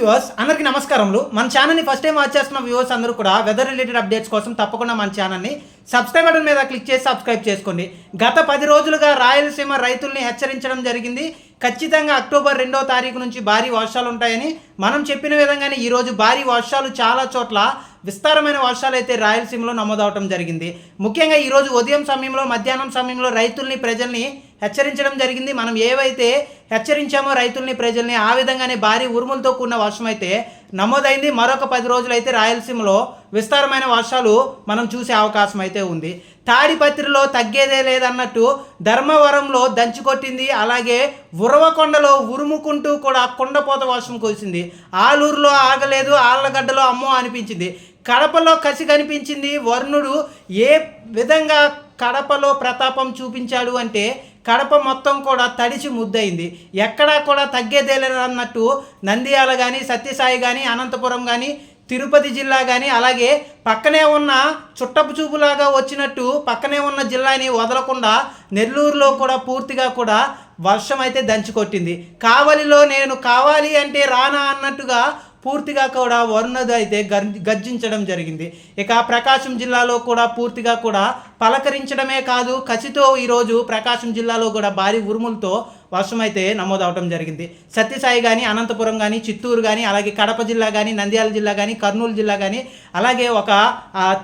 Viewers అందరికీ నమస్కారములు. మన ఛానల్ని ఫస్ట్ టైం వాచ్ చేస్తున్న వ్యూవర్స్ అందరూ కూడా వెదర్ రిలేటెడ్ అప్డేట్స్ కోసం తప్పకుండా మన ఛానల్ని సబ్స్క్రైబ్ బటన్ మీద క్లిక్ చేసి సబ్స్క్రైబ్ చేసుకోండి. గత 10 రోజులుగా రాయలసీమ రైతుల్ని హెచ్చరించడం జరిగింది. ఖచ్చితంగా అక్టోబర్ 2వ తారీఖు నుంచి భారీ వర్షాలు ఉంటాయని మనం చెప్పిన విధంగానే ఈరోజు భారీ వర్షాలు చాలా చోట్ల విస్తారమైన వర్షాలు అయితే రాయలసీమలో నమోదవటం జరిగింది. ముఖ్యంగా ఈరోజు ఉదయం సమయంలో మధ్యాహ్నం సమయంలో రైతుల్ని ప్రజల్ని హెచ్చరించడం జరిగింది. మనం ఏవైతే హెచ్చరించామో రైతుల్ని ప్రజల్ని ఆ విధంగానే భారీ ఉరుములతో కూడిన వర్షం అయితే నమోదైంది. మరొక 10 రోజులైతే రాయలసీమలో విస్తారమైన వర్షాలు మనం చూసే అవకాశం అయితే ఉంది. తాడిపత్రిలో తగ్గేదే లేదన్నట్టు ధర్మవరంలో దంచుకొట్టింది. అలాగే ఉరవకొండలో ఉరుముకుంటూ కూడా కుండపోత వర్షం కురిసింది. ఆలూరులో ఆగలేదు, ఆళ్లగడ్డలో అమ్మో అనిపించింది. కడపలో కసి కనిపించింది. వరుణుడు ఏ విధంగా కడపలో ప్రతాపం చూపించాడు అంటే కడప మొత్తం కూడా తడిచి ముద్దయింది. ఎక్కడా కూడా తగ్గేదే లేదన్నట్టు నంద్యాల కానీ, సత్యసాయి కానీ, అనంతపురం కానీ, తిరుపతి జిల్లా కానీ, అలాగే పక్కనే ఉన్న చుట్టపు చూపులాగా వచ్చినట్టు పక్కనే ఉన్న జిల్లాని వదలకుండా నెల్లూరులో కూడా పూర్తిగా కూడా వర్షం అయితే దంచుకొట్టింది. కావలిలో నేను కావాలి అంటే రానా అన్నట్టుగా పూర్తిగా కూడా వరుణుడు అయితే గర్జించడం జరిగింది. ఇక ప్రకాశం జిల్లాలో కూడా పూర్తిగా కూడా పలకరించడమే కాదు, కసితో ఈరోజు ప్రకాశం జిల్లాలో కూడా భారీ ఉరుములతో వర్షం అయితే నమోదవటం జరిగింది. సత్యసాయి కానీ, అనంతపురం కానీ, చిత్తూరు కానీ, అలాగే కడప జిల్లా కానీ, నంద్యాల జిల్లా కానీ, కర్నూలు జిల్లా కానీ, అలాగే ఒక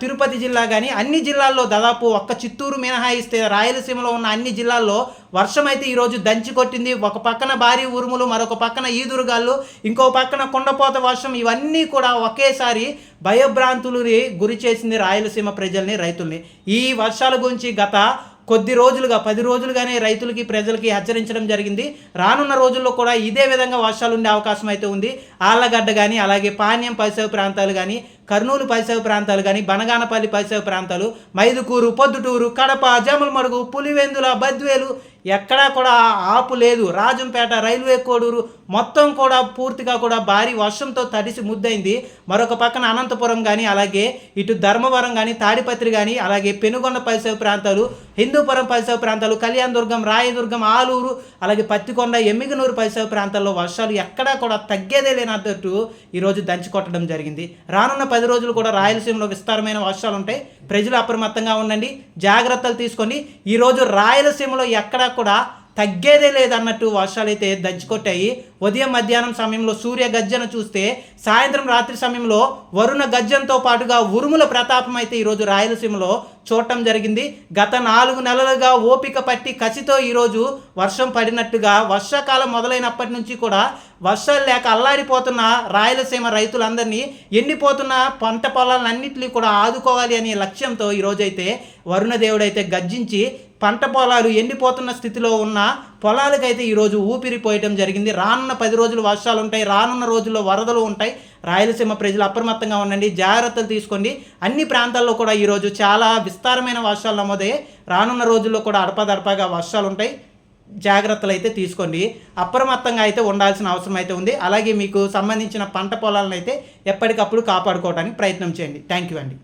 తిరుపతి జిల్లా కానీ, అన్ని జిల్లాల్లో దాదాపు ఒక్క చిత్తూరు మినహాయిస్తే రాయలసీమలో ఉన్న అన్ని జిల్లాల్లో వర్షం అయితే ఈరోజు దంచి కొట్టింది. ఒక పక్కన భారీ ఉరుములు, మరొక పక్కన ఈదురుగాళ్ళు, ఇంకో పక్కన కుండపోత వర్షం, ఇవన్నీ కూడా ఒకేసారి భయభ్రాంతులని గురి చేసింది రాయలసీమ ప్రజల్ని, రైతుల్ని. ఈ వర్షాల గురించి గత కొద్ది రోజులుగా 10 రోజులుగానే రైతులకి ప్రజలకి హెచ్చరించడం జరిగింది. రానున్న రోజుల్లో కూడా ఇదే విధంగా వర్షాలు ఉండే అవకాశం అయితే ఉంది. ఆళ్లగడ్డ కానీ, అలాగే పాణ్యం పరిసర ప్రాంతాలు కానీ, కర్నూలు పరిసర ప్రాంతాలు కానీ, బనగానపల్లి పరిసర ప్రాంతాలు, మైదుకూరు, పొద్దుటూరు, కడప, జమలమడుగు, పులివెందుల, బద్వేలు ఎక్కడా కూడా ఆపు లేదు. రాజంపేట, రైల్వే కోడూరు మొత్తం కూడా పూర్తిగా కూడా భారీ వర్షంతో తడిసి ముద్దైంది. మరొక పక్కన అనంతపురం కానీ, అలాగే ఇటు ధర్మవరం కానీ, తాడిపత్రి కానీ, అలాగే పెనుగొండ పరిసర ప్రాంతాలు, హిందూపురం పరిసర ప్రాంతాలు, కళ్యాణదుర్గం, రాయదుర్గం, ఆలూరు, అలాగే పత్తికొండ, ఎమ్మిగనూరు పరిసర ప్రాంతాల్లో వర్షాలు ఎక్కడా కూడా తగ్గేదే లేనట్టు ఈరోజు దంచుకొట్టడం జరిగింది. రానున్న 10 రోజులు కూడా రాయలసీమలో విస్తారమైన వర్షాలు ఉంటాయి. ప్రజలు అప్రమత్తంగా ఉండండి, జాగ్రత్తలు తీసుకోండి. ఈరోజు రాయలసీమలో ఎక్కడా కూడా తగ్గేదే లేదన్నట్టు వర్షాలైతే దంచుకొట్టాయి. ఉదయం మధ్యాహ్నం సమయంలో సూర్య గర్జన చూస్తే సాయంత్రం రాత్రి సమయంలో వరుణ గర్జనతో పాటుగా ఉరుముల ప్రతాపం అయితే ఈరోజు రాయలసీమలో చూడటం జరిగింది. గత 4 నెలలుగా ఓపిక పట్టి కసితో ఈరోజు వర్షం పడినట్టుగా వర్షాకాలం మొదలైనప్పటి నుంచి కూడా వర్షాలు లేక అల్లాడిపోతున్న రాయలసీమ రైతులందరినీ, ఎండిపోతున్న పంట పొలాలన్నింటినీ కూడా ఆదుకోవాలి అనే లక్ష్యంతో ఈరోజైతే వరుణదేవుడైతే గర్జించి పంట పొలాలు ఎండిపోతున్న స్థితిలో ఉన్న పొలాలకైతే ఈరోజు ఊపిరిపోయటం జరిగింది. రానున్న 10 రోజులు వర్షాలు ఉంటాయి. రానున్న రోజుల్లో వరదలు ఉంటాయి. రాయలసీమ ప్రజలు అప్రమత్తంగా ఉండండి, జాగ్రత్తలు తీసుకోండి. అన్ని ప్రాంతాల్లో కూడా ఈరోజు చాలా విస్తారమైన వర్షాలు నమోదయ్యాయి. రానున్న రోజుల్లో కూడా అడపాదడపాగా వర్షాలు ఉంటాయి. జాగ్రత్తలు అయితే తీసుకోండి. అప్రమత్తంగా అయితే ఉండాల్సిన అవసరం అయితే ఉంది. అలాగే మీకు సంబంధించిన పంట పొలాలను అయితే ఎప్పటికప్పుడు కాపాడుకోవడానికి ప్రయత్నం చేయండి. థ్యాంక్ యూ అండి.